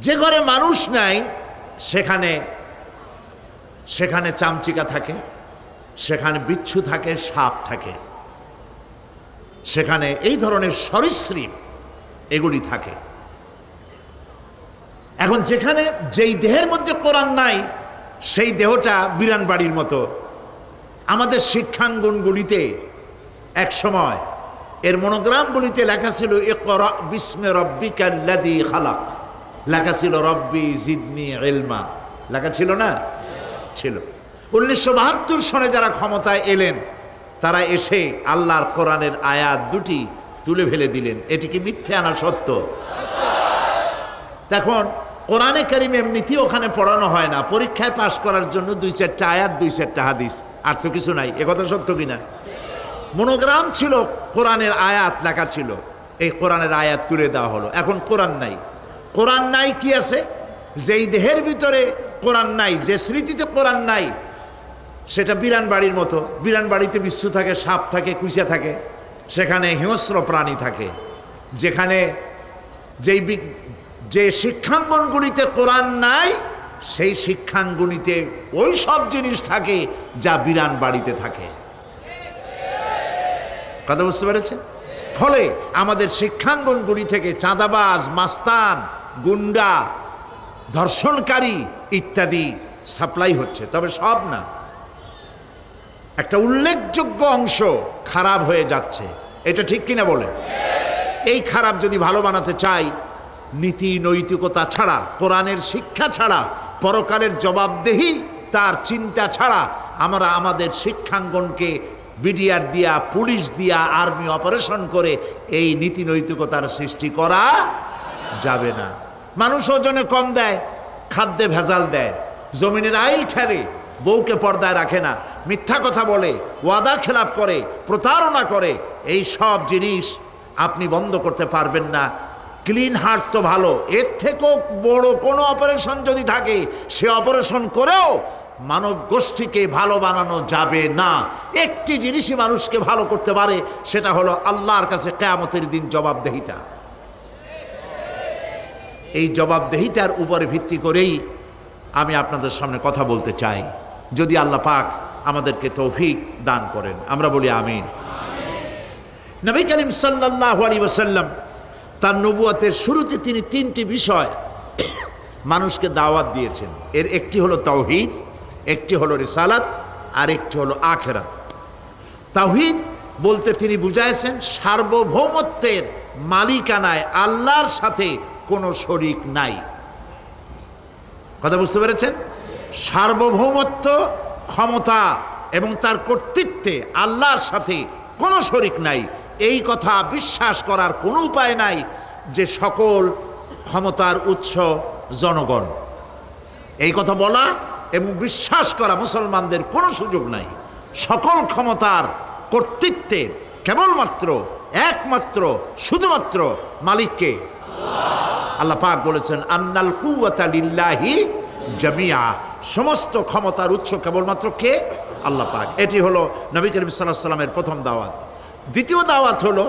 যে ঘরে মানুষ নাই সেখানে সেখানে চামচিকা থাকে, সেখানে বিচ্ছু থাকে, সাপ থাকে, সেখানে এই ধরনের সরীসৃপ এগুলি থাকে। এখন যেখানে যেই দেহের মধ্যে কোরআন নাই সেই দেহটা বিরান বাড়ির মতো। আমাদের শিক্ষাঙ্গনগুলিতে এক সময় এর মনোগ্রামগুলিতে লেখা ছিল ইকরা বিস্মি রাব্বিকাল্লাযী খালাক, লেখা ছিল রব্বি জিদনি ইলমা, লেখা ছিল না? ছিল। 1972 সনে যারা ক্ষমতায় এলেন তারা এসে আল্লাহর কোরআনের আয়াত দুটি তুলে ফেলে দিলেন। এটি কি মিথ্যে না সত্য? এখন কোরআনে কারিম এমনিতেই ওখানে পড়ানো হয় না, পরীক্ষায় পাশ করার জন্য 2-4টা আয়াত 2-4টা হাদিস, আর তো কিছু নাই। একথা সত্য কিনা? মনোগ্রাম ছিল, কোরআনের আয়াত লেখা ছিল, এই কোরআনের আয়াত তুলে দেওয়া হলো। এখন কোরআন নাই। কোরআন নাই কি আছে? যেই দেহের ভিতরে কোরআন নাই, যে স্মৃতিতে কোরআন নাই, সেটা বিরান বাড়ির মতো। বিরান বাড়িতে বিচ্ছু থাকে, সাপ থাকে, কুইচা থাকে, সেখানে হিংস্র প্রাণী থাকে। যেখানে যে শিক্ষাঙ্গনগুলিতে কোরআন নাই সেই শিক্ষাঙ্গনিতে ওই সব জিনিস থাকে যা বিরান বাড়িতে থাকে। কথা বুঝতে পেরেছেন? ফলে আমাদের শিক্ষাঙ্গনগুলি থেকে চাঁদাবাজ, মাস্তান, গুন্ডা, ধর্ষণকারী ইত্যাদি সাপ্লাই হচ্ছে, তবে সব না। একটা উল্লেখযোগ্য অংশ খারাপ হয়ে যাচ্ছে। এটা ঠিক কিনা বলেন? এই খারাপ যদি ভালো বানাতে চাই, নীতি নৈতিকতা ছাড়া, কোরআনের শিক্ষা ছাড়া, পরকালের জবাবদেহি তার চিন্তা ছাড়া আমরা আমাদের শিক্ষাঙ্গনকে বিডিআর দিয়া, পুলিশ দিয়া, আর্মি অপারেশন করে এই নীতি নৈতিকতার সৃষ্টি করা যাবে না। মানুষ ওজনে কম দেয়, খাদ্যে ভেজাল দেয়, জমিনের আইল ঠেলে, বউকে পর্দায় রাখে না, মিথ্যা কথা বলে, ওয়াদা খেলাপ করে, প্রতারণা করে। এই সব জিনিস আপনি বন্ধ করতে পারবেন না। ক্লিন হার্ট তো ভালো, এর থেকেও বড় কোনো অপারেশন যদি থাকে, সে অপারেশন করেও মানব গোষ্ঠীকে ভালো বানানো যাবে না। একটি জিনিসই মানুষকে ভালো করতে পারে, সেটা হলো আল্লাহর কাছে কিয়ামতের দিন জবাবদেহিতা। এই জবাবদেহিতার উপরে ভিত্তি করেই আমি আপনাদের সামনে কথা বলতে চাই। যদি আল্লাহ পাক আমাদেরকে তৌফিক দান করেন, আমরা বলি আমিন। নবী করিম সাল্লাল্লাহু আলাইহি ওয়াসাল্লাম তার নবুয়তের শুরুতে তিনি 3টি বিষয় মানুষকে দাওয়াত দিয়েছেন। এর একটি হলো তাওহীদ, একটি হলো রিসালাত, আর একটি হলো আখিরাত। তাওহীদ বলতে তিনি বুঝাইছেন সার্বভৌমত্বের মালিকানায় আল্লাহর সাথে কোনো শরীক নাই। কথা বুঝতে পেরেছেন? সার্বভৌমত্ব, ক্ষমতা এবং তার কর্তৃত্বে আল্লাহর সাথে কোনো শরীক নাই। এই কথা বিশ্বাস করার কোনো উপায় নাই যে সকল ক্ষমতার উৎস জনগণ। এই কথা বলা এবং বিশ্বাস করা মুসলমানদের কোনো সুযোগ নাই। সকল ক্ষমতার কর্তৃত্বের কেবলমাত্র, একমাত্র, শুধুমাত্র মালিককে। আল্লাহ পাক বলেছেন আন্নাল কুওয়াতা লিল্লাহি জামিআ, সমস্ত ক্ষমতার উৎস কেবলমাত্র কে? আল্লাহ পাক। এটি হলো নবী করিম সাল্লাল্লাহু আলাইহি ওয়াসাল্লামের প্রথম দাওয়াত। দ্বিতীয় দাওয়াত হলো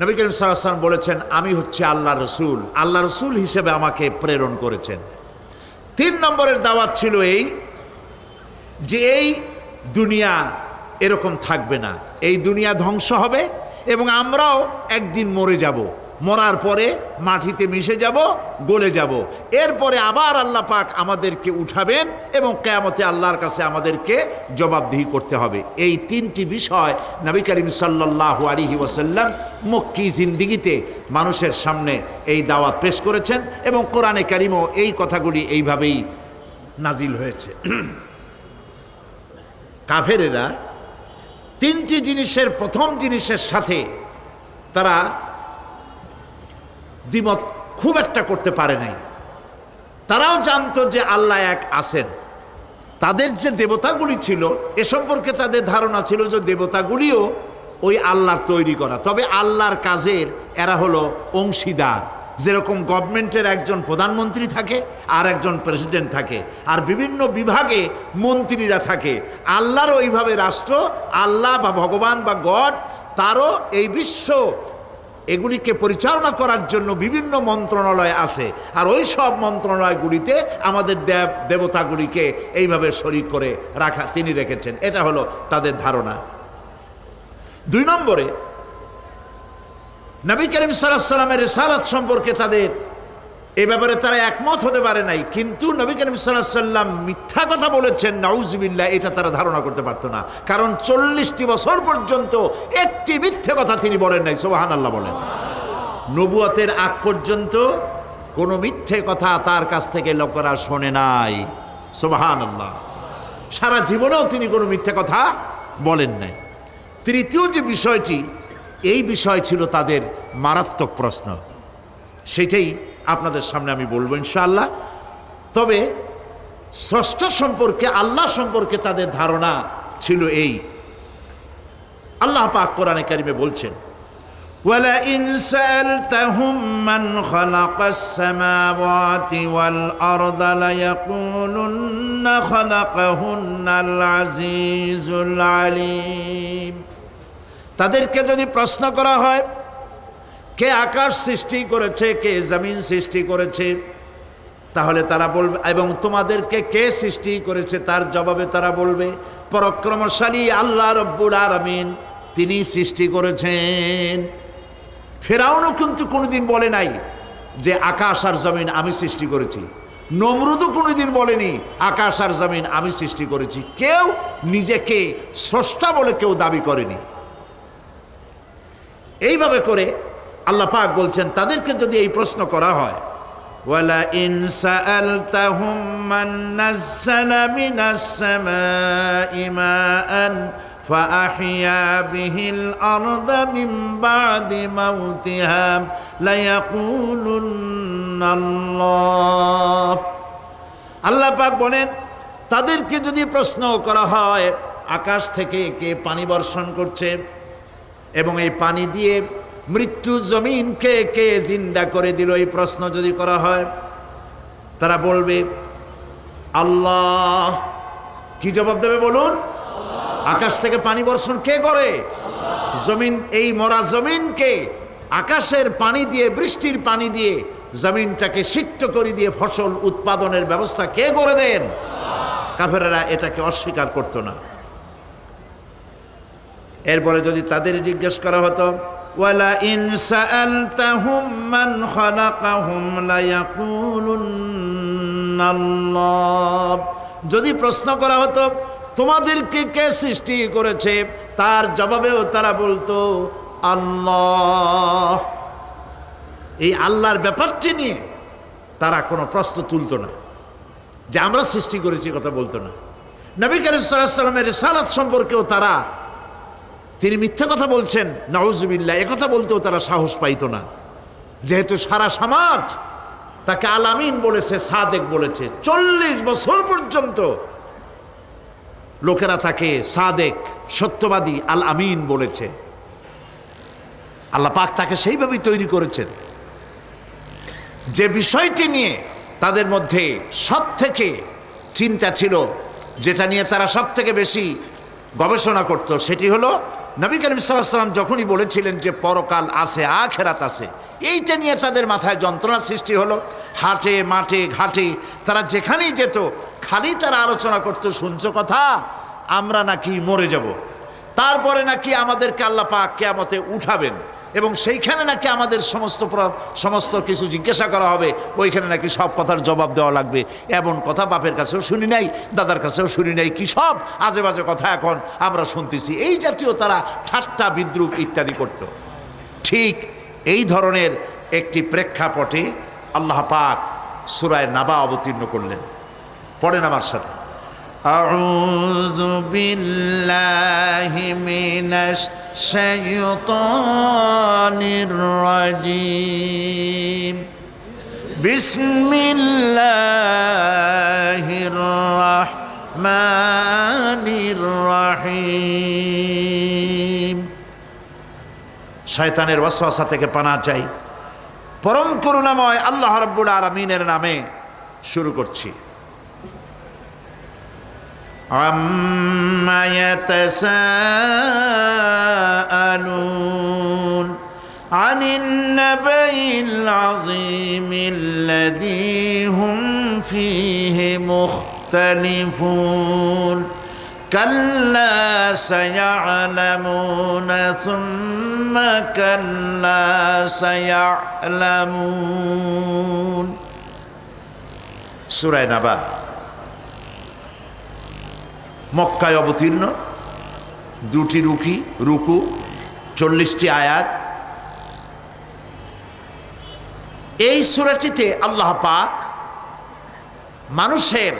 নবী করিম সাল্লাল্লাহু আলাইহি ওয়াসাল্লাম বলেছেন আমি হচ্ছে আল্লাহ রসুল, আল্লাহ রসুল হিসেবে আমাকে প্রেরণ করেছেন। 3 নম্বরের দাওয়াত ছিল এই যে এই দুনিয়া এরকম থাকবে না, এই দুনিয়া ধ্বংস হবে এবং আমরাও একদিন মরে যাব। মরার পরে মাটিতে মিশে যাব, গলে যাব। এরপরে আবার আল্লাহ পাক আমাদেরকে উঠাবেন এবং কিয়ামতে আল্লাহর কাছে আমাদেরকে জবাবদিহি করতে হবে। এই 3টি বিষয় নবী করিম সাল্লাল্লাহু আলাইহি ওয়াসাল্লাম মক্কি জিন্দেগিতে মানুষের সামনে এই দাওয়াত পেশ করেছেন এবং কোরআনে কারিমও এই কথাগুলি এইভাবেই নাজিল হয়েছে। কাফেরেরা 3টি জিনিসের প্রথম জিনিসের সাথে তারা দ্বিমত খুব একটা করতে পারে নাই। তারাও জানতো যে আল্লাহ এক আছেন। তাদের যে দেবতাগুলি ছিল এ সম্পর্কে তাদের ধারণা ছিল যে দেবতাগুলিও ওই আল্লাহর তৈরি করা, তবে আল্লাহর কাজের এরা হলো অংশীদার। যেরকম গভর্নমেন্টের একজন প্রধানমন্ত্রী থাকে আর একজন প্রেসিডেন্ট থাকে, আর বিভিন্ন বিভাগে মন্ত্রীরা থাকে, আল্লাহরও এইভাবে রাষ্ট্র, আল্লাহ বা ভগবান বা গড, তারও এই বিশ্ব এগুলিকে পরিচালনা করার জন্য বিভিন্ন মন্ত্রণালয় আছে, আর ওই সব মন্ত্রণালয়গুলিতে আমাদের দেবতাগুলিকে এইভাবে শরীক করে রাখা তিনি রেখেছেন। এটা হলো তাদের ধারণা। 2 নম্বরে, নবী করিম সাল্লাল্লাহু আলাইহি ওয়াসাল্লামের রিসালাত সম্পর্কে তাদের এ ব্যাপারে তারা একমত হতে পারে নাই, কিন্তু নবী করিম সাল্লাল্লাহু আলাইহি ওয়াসাল্লাম মিথ্যা কথা বলেছেন নাউজুবিল্লাহ, এটা তারা ধারণা করতে পারতো না। কারণ 40টি বছর পর্যন্ত একটি মিথ্যে কথা তিনি বলেন নাই। সুবহানাল্লাহ বলেন। নবুয়তের আগ পর্যন্ত কোনো মিথ্যে কথা তার কাছ থেকে লোকেরা শোনে নাই। সুবহানাল্লাহ। সারা জীবনেও তিনি কোনো মিথ্যে কথা বলেন নাই। তৃতীয় যে বিষয়টি, এই বিষয় ছিল তাদের মারাত্মক প্রশ্ন, সেটাই আপনাদের সামনে আমি বলবো ইনশাআল্লাহ। তবে স্রষ্টা সম্পর্কে, আল্লাহ সম্পর্কে তাদের ধারণা ছিল এই। আল্লাহ পাক কোরআনে কারিমে বলছেন, ওয়ালা ইন সাআলতাহুম মান খালাকাস সামাওয়াতি ওয়াল আরদা লায়াকুলুন্না খালাকাহুন্নাল আজিজুল আলিম। তাদেরকে যদি প্রশ্ন করা হয় কে আকাশ সৃষ্টি করেছে, কে জমিন সৃষ্টি করেছে, তাহলে তারা বলবে, এবং তোমাদেরকে কে সৃষ্টি করেছে, তার জবাবে তারা বলবে পরাক্রমশালী আল্লাহ রব্বুল আলামিন, তিনি সৃষ্টি করেছেন। ফেরাউনও কিন্তু কোনোদিন বলে নাই যে আকাশ আর জমিন আমি সৃষ্টি করেছি। নমরুদও কোনোদিন বলেনি আকাশ আর জমিন আমি সৃষ্টি করেছি। কেউ নিজেকে স্রষ্টা বলে কেউ দাবি করেনি। এইভাবে করে আল্লাহ পাক বলছেন, তাদেরকে যদি এই প্রশ্ন করা হয়, ওয়ালা ইন সাআলতাহুম মান নাযালা মিনাস সামাই মাআন ফাআহইয়া বিহিল আরদা মিন বাদি মাউতিহা লায়াকুলুন্নাল্লাহ। আল্লাহ পাক বলেন, তাদেরকে যদি প্রশ্ন করা হয় আকাশ থেকে কে পানি বর্ষণ করছে এবং এই পানি দিয়ে মৃত্যু জমিনকে কে জিন্দা করে দিল, এই প্রশ্ন যদি করা হয়, তারা বলবে আল্লাহ। কি জবাব দেবে বলুন? আকাশ থেকে পানি বর্ষণ কে করে? জমিন, এই মরা জমিনকে আকাশের পানি দিয়ে, বৃষ্টির পানি দিয়ে জমিনটাকে সিক্ত করে দিয়ে ফসল উৎপাদনের ব্যবস্থা কে করে দেন? কাফেরেরা এটাকে অস্বীকার করতো না। এরপরে যদি তাদের জিজ্ঞেস করা হতো, ওয়ালা ইন সাআলতাহুম মান খালাকাহুম লায়াকুলুন্নাল্লাহ, যদি প্রশ্ন করা হতো তোমাদেরকে কে সৃষ্টি করেছে, তার জবাবেও তারা বলতো আল্লাহ। এই আল্লাহর ব্যাপারটি নিয়ে তারা কোনো প্রশ্ন তুলতো না, যে আমরা সৃষ্টি করেছি কথা বলতো না। নবী করিম সাল্লাল্লাহু আলাইহি ওয়াসাল্লামের রিসালাত সম্পর্কেও তারা, তিনি মিথ্যা কথা বলছেন নাউজুবিল্লাহ, একথা বলতেও তারা সাহস পাইতো না। যেহেতু সারা সমাজ তাকে আল আমিন বলেছে, সাদেক বলেছে, 40 বছর পর্যন্ত লোকেরা তাকে সাদেক, সত্যবাদী, আল আমিন বলেছে। আল্লাহ পাক তাকে সেইভাবেই তৈরি করেছেন। যে বিষয়টি নিয়ে তাদের মধ্যে সব থেকে চিন্তা ছিল, যেটা নিয়ে তারা সব থেকে বেশি গবেষণা করত, সেটি হলো নবী করিম সাল্লাল্লাহু আলাইহি ওয়াসাল্লাম যখনই বলেছিলেন যে পরকাল আছে, আখিরাত আছে, এইটা নিয়ে তাদের মাথায় যন্ত্রণা সৃষ্টি হলো। হাটে মাঠে ঘাটে তারা যেখানেই যেত, খালি তারা আলোচনা করতো, শুনছো কথা, আমরা নাকি মরে যাব, তারপরে নাকি আমাদেরকে আল্লাহ পাক কিয়ামতে উঠাবেন, এবং সেইখানে নাকি আমাদের সমস্ত কিছু জিজ্ঞাসা করা হবে, ওইখানে নাকি সব কথার জবাব দেওয়া লাগবে। এমন কথা বাপের কাছেও শুনি নাই, দাদার কাছেও শুনি নাই, কি সব আজে বাজে কথা এখন আমরা শুনতেছি। এই জাতীয় তারা ঠাট্টা বিদ্রুপ ইত্যাদি করত। ঠিক এই ধরনের একটি প্রেক্ষাপটে আল্লাহ পাক সূরা নাবা অবতীর্ণ করলেন। পড়েন আমার সাথে, আউযু বিল্লাহি মিনাশ শাইতানির রাজীম, বিসমিল্লাহির রাহমানির রাহিম। শয়তানের ওয়াসওয়াসা থেকে পানাহ চাই। পরম করুণাময় আল্লাহ রাব্বুল আলামিনের নামে শুরু করছি। আম্মা ইয়াতাসাআলুন عن النبأ العظيم الذي هم فيه مختلفون كلا سيعلمون ثم كلا سيعلمون সূরা নাবা মক্কায় অবতীর্ণ, দুটি রুকু 40টি আয়াত। এই সূরাটিতে আল্লাহ পাক মানুষের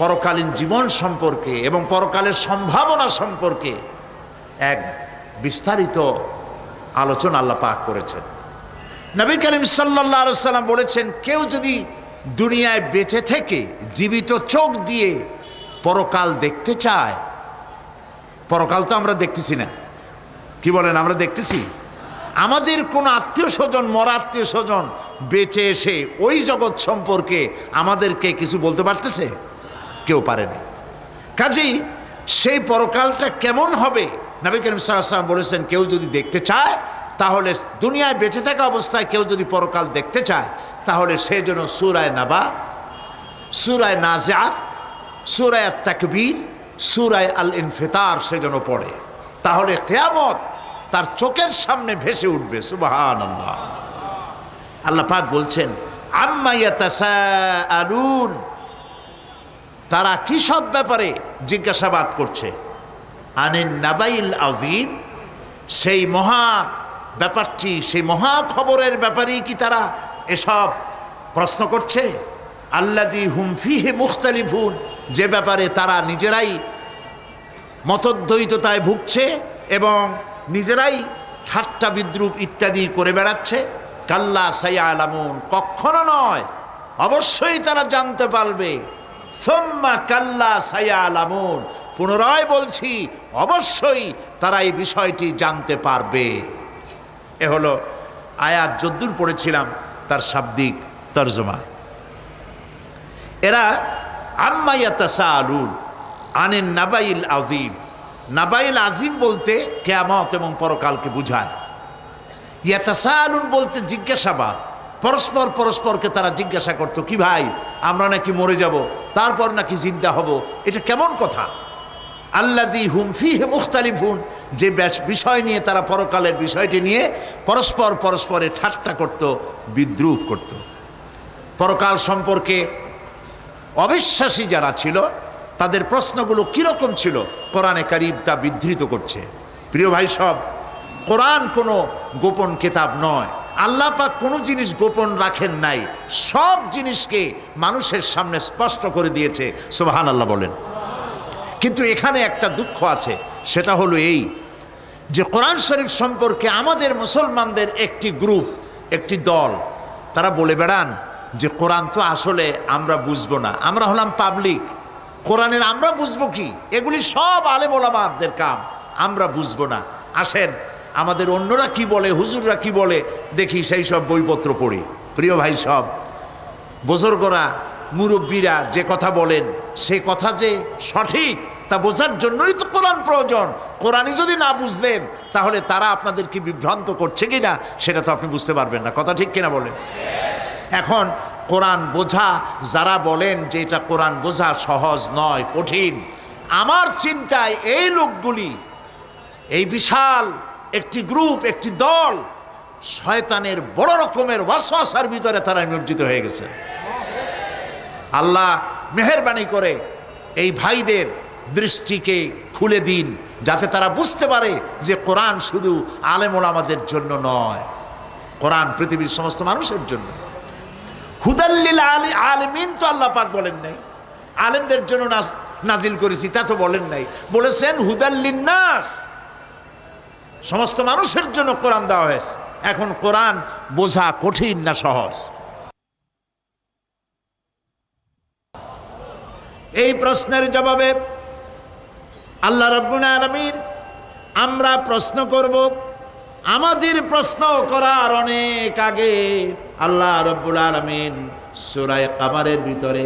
পরকালীন জীবন সম্পর্কে এবং পরকালের সম্ভাবনা সম্পর্কে এক বিস্তারিত আলোচনা আল্লাহ পাক করেছেন। নবী করিম সাল্লাল্লাহু আলাইহি ওয়াসাল্লাম বলেছেন, কেউ যদি দুনিয়ায় বেঁচে থেকে জীবিত চোখ দিয়ে পরকাল দেখতে চায়, পরকাল তো আমরা দেখতেছি না, কি বলেন? আমরা দেখতেছি? আমাদের কোন আত্মীয় স্বজন, মরা আত্মীয় স্বজন বেঁচে এসে ওই জগৎ সম্পর্কে আমাদেরকে কিছু বলতে পারতেছে? কেউ পারেনি। কাজেই সেই পরকালটা কেমন হবে, নবী করিম সাল্লাল্লাহু আলাইহি ওয়াসাল্লাম বলেছেন, কেউ যদি দেখতে চায় তাহলে, দুনিয়ায় বেঁচে থাকা অবস্থায় কেউ যদি পরকাল দেখতে চায় তাহলে সে যেন সূরা নাবা, সূরা নাজিআত, সূরা তাকবীর, সূরা আল ইনফিতার সে যেন পড়ে। তাহলে কিয়ামত তার চোখের সামনে ভেসে উঠবে। সুবহানাল্লাহ। আল্লাহ পাক বলছেন, আম্মা ইয়াতাসাআলুন, তারা কি সব ব্যাপারে জিজ্ঞাসাবাদ করছে? আনিন নাবাইল আযীম, সেই মহা ব্যাপারটি, সেই মহা খবরের ব্যাপারেই কি তারা এসব প্রশ্ন করছে? আল্লাযী হুম ফীহি মুখতালিফুন, যে ব্যাপারে তারা নিজেরাই মতদ্বৈততায় ভুগছে এবং নিজেরাই ঠাট্টা বিদ্রুপ ইত্যাদি করে বেড়াচ্ছে। কাল্লা সায়ালামুন, কখনো নয়, অবশ্যই তারা জানতে পারবে। সুম্মা কাল্লা সায়ালামুন, পুনরায় বলছি, অবশ্যই তারা এই বিষয়টি জানতে পারবে। এ হলো আয়াত যদ্দূর পড়েছিলাম তার শাব্দিক তর্জমা। এরা আম্মা ইয়াতাসাআলুন আনিন নাবাইল আযীম, নাবাইল আযীম বলতে কিয়ামত এবং পরকালকে বোঝায়। ইয়াতাসাআলুন বলতে জিজ্ঞাসাবাদ, পরস্পরকে তারা জিজ্ঞাসা করতো, কি ভাই আমরা নাকি মরে যাব, তারপর নাকি জিন্দা হব, এটা কেমন কথা? আল্লাযী হুম ফীহি মুখতালিফুন, যে বিষয় নিয়ে তারা, পরকালের বিষয়টি নিয়ে পরস্পরে ঠাট্টা করত, বিদ্রুপ করত। পরকাল সম্পর্কে অবিশ্বাসী যারা ছিল তাদের প্রশ্নগুলো কিরকম ছিল, কোরআনে কারীম তা বিধৃত করছে। প্রিয় ভাই সব, কোরআন কোনো গোপন কিতাব নয়। আল্লাহ পাক কোনো জিনিস গোপন রাখেন নাই, সব জিনিসকে মানুষের সামনে স্পষ্ট করে দিয়েছে। সুবহানাল্লাহ বলেন। কিন্তু এখানে একটা দুঃখ আছে, সেটা হলো এই যে কোরআন শরীফ সম্পর্কে আমাদের মুসলমানদের একটি গ্রুপ, একটি দল, তারা বলে বেড়ান যে কোরআন তো আসলে আমরা বুঝবো না, আমরা হলাম পাবলিক, কোরআনের আমরা বুঝবো কি, এগুলি সব আলেম ওলামাদের কাম, আমরা বুঝবো না। আসেন আমাদের অন্যরা কি বলে, হুজুররা কি বলে দেখি, সেই সব বইপত্র পড়ি। প্রিয় ভাই সব, বুজুর্গরা, মুরব্বীরা যে কথা বলেন, সে কথা যে সঠিক তা বোঝার জন্যই তো কোরআন প্রয়োজন। কোরআনই যদি না বুঝলেন তাহলে তারা আপনাদেরকে বিভ্রান্ত করছে কিনা সেটা তো আপনি বুঝতে পারবেন না। কথা ঠিক কিনা বলেন? এখন কোরআন বোঝা যারা বলেন যে এটা কোরআন বোঝা সহজ নয়, কঠিন, আমার চিন্তায় এই লোকগুলি, এই বিশাল একটি গ্রুপ, একটি দল, শয়তানের বড় রকমের ওয়াসওয়াসার ভিতরে তারা নিমজ্জিত হয়ে গেছে। আল্লাহ মেহেরবানি করে এই ভাইদের দৃষ্টিকে খুলে দিন, যাতে তারা বুঝতে পারে যে কোরআন শুধু আলেম ওলামাদের জন্য নয়, কোরআন পৃথিবীর সমস্ত মানুষের জন্য। হুদাল্লিল আলিমিন তো আল্লাহ পাক বলেন নাই আলেমদের জন্য নাজিল করেছি, তা তো বলেন নাই, বলেছেন হুদাল্লিন নাস, সমস্ত মানুষের জন্য কোরআন দেওয়া হয়েছে। এখন কোরআন বোঝা কঠিন না সহজ? এই প্রশ্নের জবাবে আল্লাহ রাব্বুল আলামিন, আমরা প্রশ্ন করব, আমাদের প্রশ্ন করার অনেক আগে আল্লাহ রাব্বুল আলামিন সূরা কামারের ভিতরে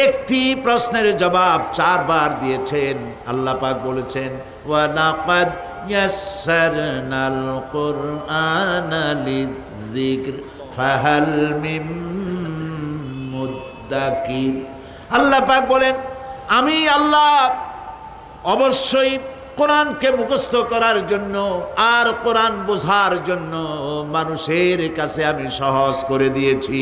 একটি প্রশ্নের জবাব 4 বার দিয়েছেন। আল্লাহ পাক বলেছেন, ওয়া লাকাদ ইয়াসসারনাল কুরআনা লিযিকর ফাহাল মিন মুদ্দাকির। আল্লাহ পাক বলেন, আমি আল্লাহ অবশ্যই কোরআনকে মুখস্থ করার জন্য আর কোরআন বোঝার জন্য মানুষের কাছে আমি সহজ করে দিয়েছি।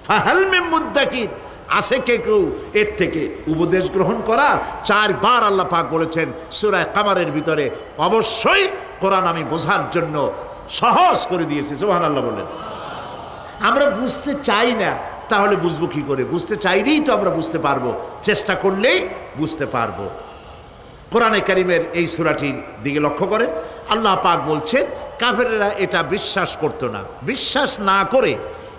ফাহাল মিন মুদ্দাকির, আছে কে কেউ এর থেকে উপদেশ গ্রহণ করা? 4 বার আল্লাহ পাক বলেছেন সূরা কামারের ভিতরে, অবশ্যই কোরআন আমি বোঝার জন্য সহজ করে দিয়েছি। সুবহানাল্লাহ বলেন। আমরা বুঝতে চাই না, তাহলে বুঝবো কি করে? বুঝতে চাইলেই তো আমরা বুঝতে পারবো, চেষ্টা করলেই বুঝতে পারবো। কোরআনে কারীমের এই সূরাটির দিকে লক্ষ্য করেন, আল্লাহ পাক বলছেন কাফেরেরা এটা বিশ্বাস করতো না। বিশ্বাস না করে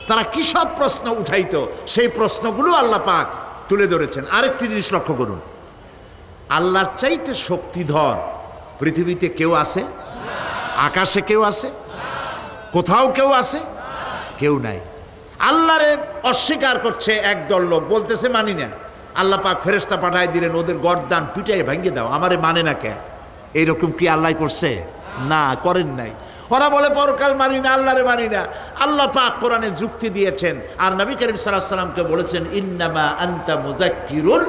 তারা কি সব প্রশ্ন উঠাইতো, সেই প্রশ্নগুলো আল্লাহ পাক তুলে ধরেছেন। আরেকটি জিনিস লক্ষ্য করুন, আল্লাহর চাইতে শক্তিধর পৃথিবীতে কেউ আছে? আকাশে কেউ আছে? কোথাও কেউ আছে? কেউ নাই। আল্লাহরে অস্বীকার করছে একদল লোক, বলতেছে মানি না। আল্লাহ পাক ফেরেশতা পাঠায় দিলেন, ওদের গর্দান পিটাই ভাঙ্গে দাও, আমারে মানে না কে? এইরকম কি আল্লাহ করছে? না, করেন নাই। ওরা বলে পরকাল মানি না, আল্লাহরে মানি না। আল্লাহ পাক কোরআনে যুক্তি দিয়েছেন, আর নবী করিম সাল্লাল্লাহু আলাইহি সাল্লামকে বলেছেন, ইন্নামা আনতা মুযাক্কিরুন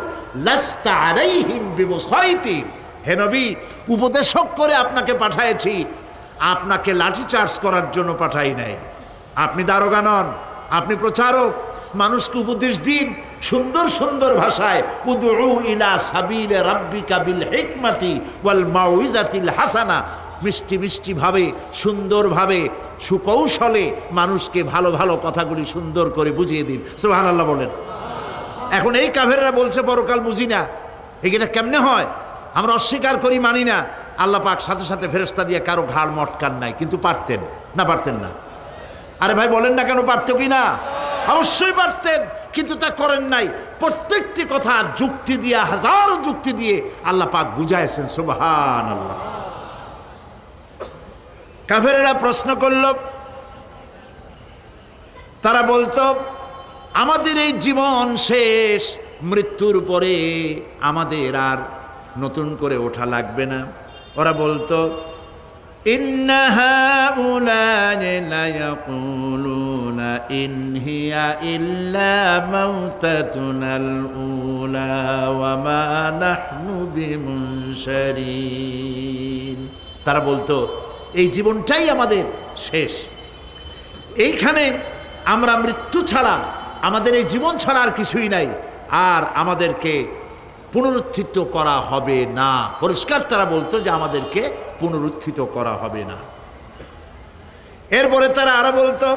লাস্তা আলাইহিম বিমুসাইতির। হে নবী, উপদেশক করে আপনাকে পাঠাইছি, আপনাকে লাঠি চার্জ করার জন্য পাঠাই নাই। আপনি দারোগা নন, আপনি প্রচারক। মানুষকে উপদেশ দিন সুন্দর সুন্দর ভাষায়, উদউ ইলা সাবিলি রাব্বিকা বিল হিকমাতি ওয়াল মাউইজাতিল হাসানা। মিষ্টি মিষ্টি ভাবে, সুন্দরভাবে, সুকৌশলে মানুষকে ভালো ভালো কথাগুলি সুন্দর করে বুঝিয়ে দিন। সুবহানাল্লাহ বলেন। এখন এই কাফেররা বলছে পরকাল বুঝি না, এটা কেমনে হয়? আমরা অস্বীকার করি, মানি না। আল্লাহ পাক সাথে সাথে ফেরেশতা দিয়ে কারো ঘাড় মটকান নাই, কিন্তু পারতেন না? পারতেন না? আরে ভাই বলেন না কেন, পারতো কি না? অবশ্যই পারতেন, কিন্তু তা করেন নাই। প্রত্যেকটি কথা যুক্তি দিয়ে, হাজারো যুক্তি দিয়ে আল্লাহ পাক বুঝাইছেন। সুবহানাল্লাহ। কাফেরেরা প্রশ্ন করল, তারা বলতো আমাদের এই জীবন শেষ, মৃত্যুর পরে আমাদের আর নতুন করে ওঠা লাগবে না। ওরা বলতো ইন্না হাউলানি লায়াকুলুনা ইন হিয়া ইল্লা মাউতাতুনাল উলা ওয়া মা নাহনু বিমুনশারিন। তারা বলতো এই জীবনটাই আমাদের শেষ, এইখানে আমরা মৃত্যু ছাড়া, আমাদের এই জীবন ছাড়া আর কিছুই নাই, আর আমাদেরকে পুনরুত্থিত করা হবে না। পরিষ্কার তারা বলতো যে আমাদেরকে পুনরুত্থিত করা হবে না। এরপরে তারা আরো বলতো